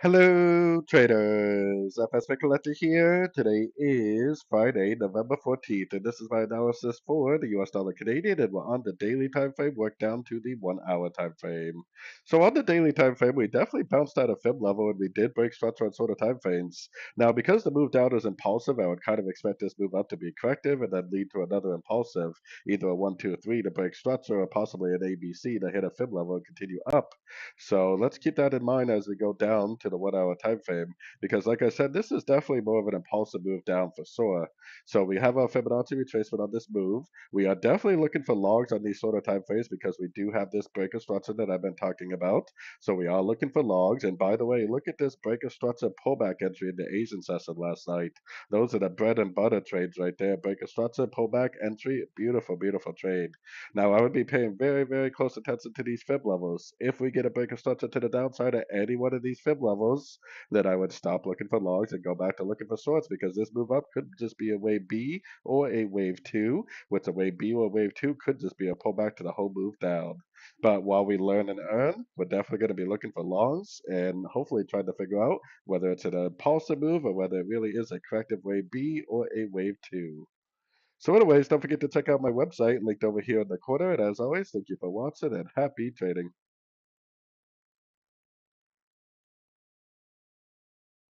Hello, traders. FX Pip Collector here. Today is Friday, November 14th, and this is my analysis for the US dollar Canadian, and we're on the daily time frame, work down to the 1 hour time frame. So on the daily time frame, we definitely bounced out of fib level, and we did break structure on sort of time frames. Now, because the move down is impulsive, I would kind of expect this move up to be corrective and then lead to another impulsive, either a 1, 2, 3 to break structure, or possibly an ABC to hit a fib level and continue up. So let's keep that in mind as we go down to the 1 hour time frame, because like I said, this is definitely more of an impulsive move down for sure. So we have our Fibonacci retracement on this move. We are definitely looking for logs on these sort of time frames because we do have this breaker structure that I've been talking about. So we are looking for logs. And by the way, look at this breaker structure pullback entry in the Asian session last night. Those are the bread and butter trades right there. Breaker structure, pullback entry, beautiful, beautiful trade. Now, I would be paying very, very close attention to these fib levels. If we get a break of structure to the downside at any one of these fib levels, then I would stop looking for logs and go back to looking for shorts because this move up could just be a wave B or a wave two, which a wave B or wave two could just be a pullback to the whole move down. But while we learn and earn, we're definitely going to be looking for longs and hopefully trying to figure out whether it's an impulsive move or whether it really is a corrective wave B or a wave two. So anyways, don't forget to check out my website linked over here in the corner. And as always, thank you for watching and happy trading.